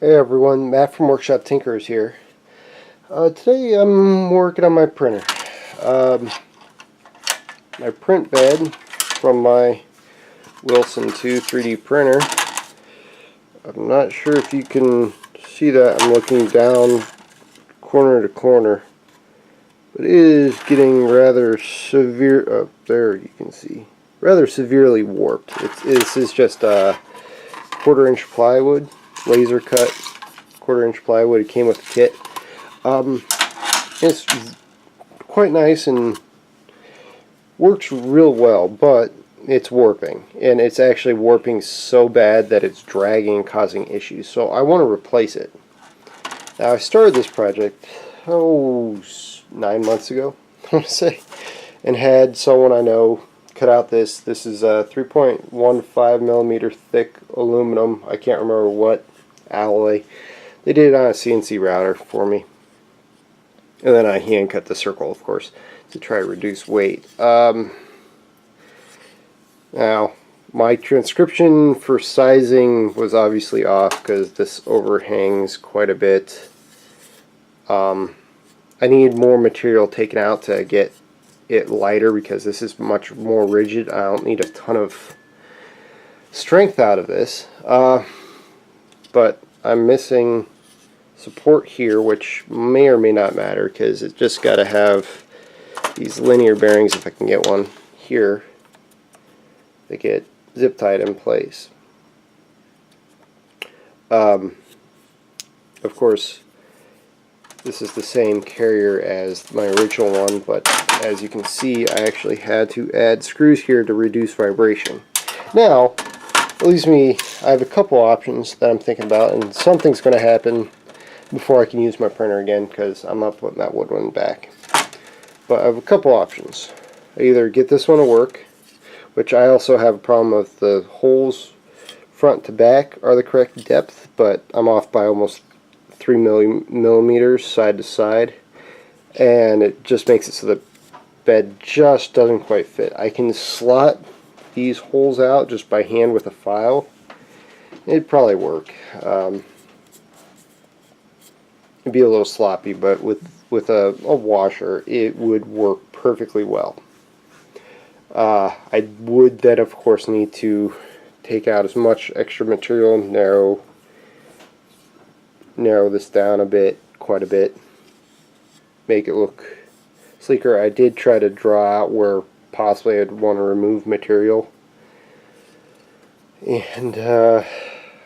Hey everyone, Matt from Workshop Tinkerers here. Today I'm working on my printer. My print bed from my Wilson 2 3D printer. I'm not sure if you can see that. I'm looking down corner to corner. But it is getting rather severe. Up there you can see. Rather severely warped. This is just a 1/4 inch plywood, laser cut 1/4 inch plywood. It came with the kit. It's quite nice and works real well, but it's warping, and it's actually warping so bad that it's dragging and causing issues. So I want to replace it. Now I started this project 9 months ago, I want to say, and had someone I know cut out this. This is a 3.15 millimeter thick aluminum. I can't remember what alloy. They did it on a CNC router for me, and then I hand cut the circle, of course, to try to reduce weight. Now my transcription for sizing was obviously off because this overhangs quite a bit. I need more material taken out to get it lighter because this is much more rigid. I don't need a ton of strength out of this, but I'm missing support here, which may or may not matter because it's just got to have these linear bearings, if I can get one here, that get zip tied in place. Of course, this is the same carrier as my original one, but as you can see, I actually had to add screws here to reduce vibration. Now, it leaves me, I have a couple options that I'm thinking about, and something's going to happen before I can use my printer again because I'm not putting that wood one back. But I have a couple options. I either get this one to work, which I also have a problem with the holes front to back are the correct depth, but I'm off by almost 3 millimeters side to side, and it just makes it so the bed just doesn't quite fit. I can slot these holes out just by hand with a file. It'd probably work. It'd be a little sloppy, but with a washer it would work perfectly well. I would then of course need to take out as much extra material, narrow this down a bit, quite a bit, make it look sleeker. I did try to draw out where possibly I'd want to remove material, and I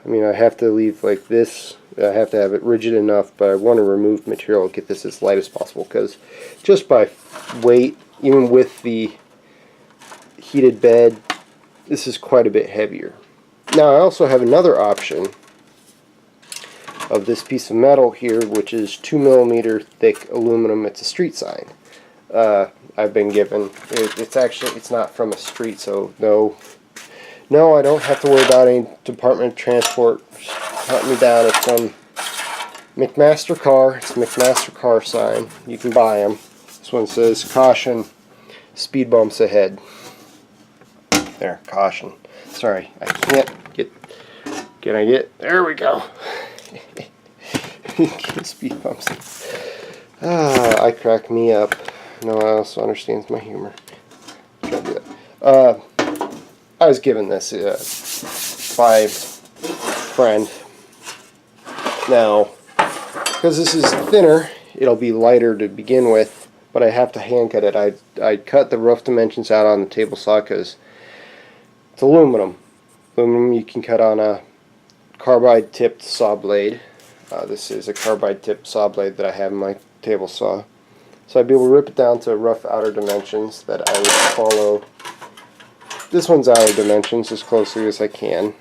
mean, I have to leave like this. I have to have it rigid enough, but I want to remove material, get this as light as possible, because just by weight, even with the heated bed, this is quite a bit heavier. Now I also have another option of this piece of metal here, which is 2 millimeter thick aluminum. It's a street sign. I've been given. It's not from a street, so no, I don't have to worry about any Department of Transport hunting me down. It's from McMaster Car. It's a McMaster Car sign. You can buy them. This one says, "Caution, speed bumps ahead." There, caution. Sorry, I can't get. Can I get? There we go. Speed bumps. I crack me up. No one else understands my humor. Try to do that. I was given this by a friend. Now, because this is thinner, it'll be lighter to begin with, but I have to hand cut it. I cut the rough dimensions out on the table saw because it's aluminum. Aluminum you can cut on a carbide tipped saw blade. This is a carbide tipped saw blade that I have in my table saw. So I'd be able to rip it down to rough outer dimensions that I would follow this one's outer dimensions as closely as I can.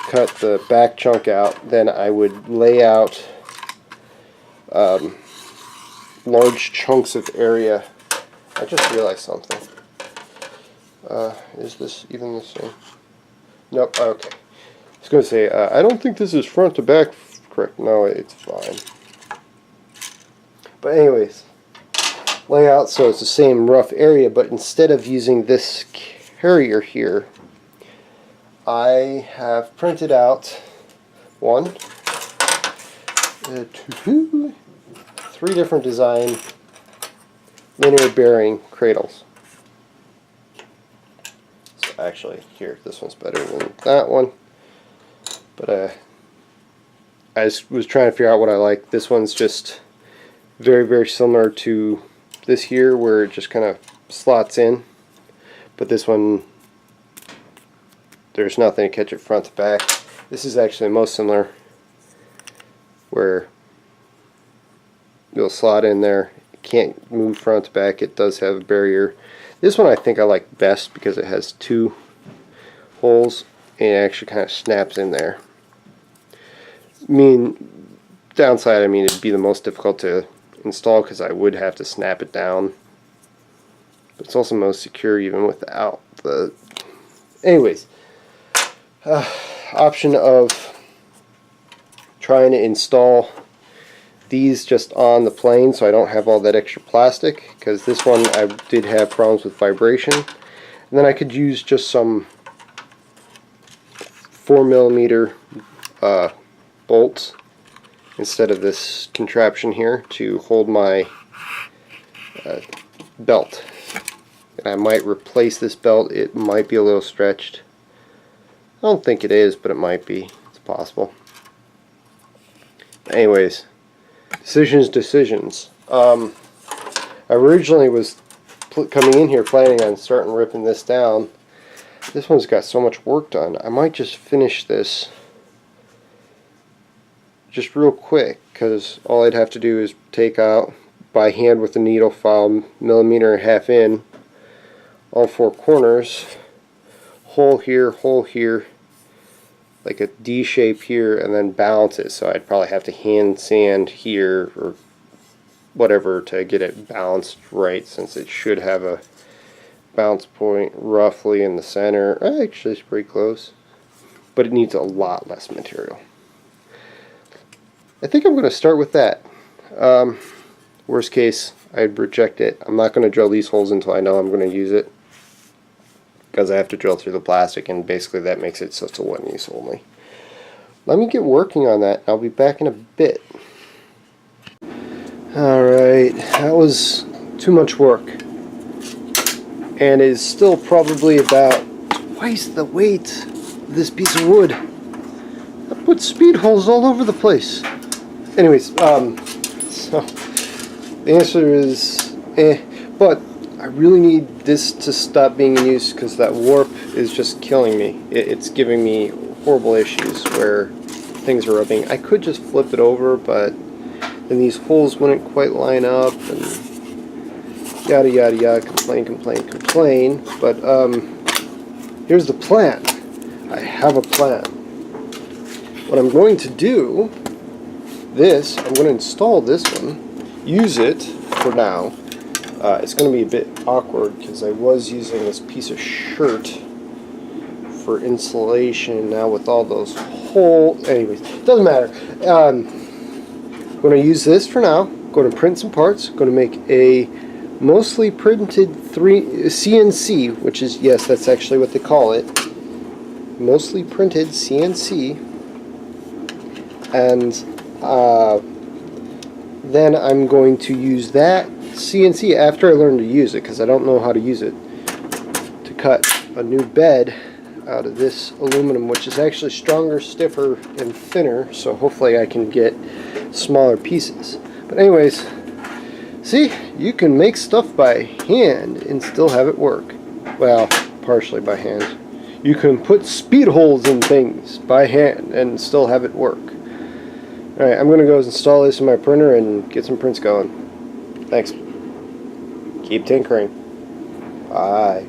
Cut the back chunk out, then I would lay out large chunks of area. I just realized something. Is this even the same? Nope, okay. I was going to say, I don't think this is front to back correct. No, it's fine. But anyways, lay out so it's the same rough area, but instead of using this carrier here, I have printed out one three different design linear bearing cradles. So actually, here, this one's better than that one. But I was trying to figure out what I like. This one's just very, very similar to this here, where it just kind of slots in. But this one, there's nothing to catch it front to back. This is actually most similar, where you'll slot in there. It can't move front to back. It does have a barrier. This one I think I like best because it has two holes and it actually kind of snaps in there. Downside, it'd be the most difficult to install because I would have to snap it down. But it's also most secure even without the... Anyways, option of trying to install these just on the plane so I don't have all that extra plastic, because this one I did have problems with vibration. And then I could use just some 4mm bolts instead of this contraption here to hold my belt. And I might replace this belt. It might be a little stretched. I don't think it is, but it might be. It's possible. Anyways, decisions. I originally was coming in here planning on starting ripping this down. This one's got so much work done. I might just finish this just real quick, because all I'd have to do is take out by hand with a needle file 1.5 in all four corners, hole here, like a D shape here, and then balance it. So I'd probably have to hand sand here or whatever to get it balanced right, since it should have a bounce point roughly in the center. Actually, it's pretty close, but it needs a lot less material. I think I'm going to start with that. Worst case, I'd reject it. I'm not going to drill these holes until I know I'm going to use it, because I have to drill through the plastic, and basically that makes it so it's a one use only. Let me get working on that. I'll be back in a bit. Alright, that was too much work, and is still probably about twice the weight of this piece of wood. I put speed holes all over the place. Anyways, so the answer is but I really need this to stop being in use, because that warp is just killing me. It's giving me horrible issues where things are rubbing. I could just flip it over, but then these holes wouldn't quite line up, and yada yada yada, complain. But here's the plan. I have a plan. What I'm going to do, I'm going to install this one, use it for now. It's going to be a bit awkward because I was using this piece of shirt for insulation. Now with all those holes, anyways, doesn't matter. I'm going to use this for now. Going to print some parts. Going to make a mostly printed CNC, which is, yes, that's actually what they call it. Mostly printed CNC. And then I'm going to use that CNC after I learn to use it, because I don't know how to use it, to cut a new bed out of this aluminum, which is actually stronger, stiffer, and thinner, so hopefully I can get smaller pieces. But anyways, see, you can make stuff by hand and still have it work. Well, partially by hand. You can put speed holes in things by hand and still have it work. Alright, I'm going to go install this in my printer and get some prints going. Thanks. Keep tinkering. Bye.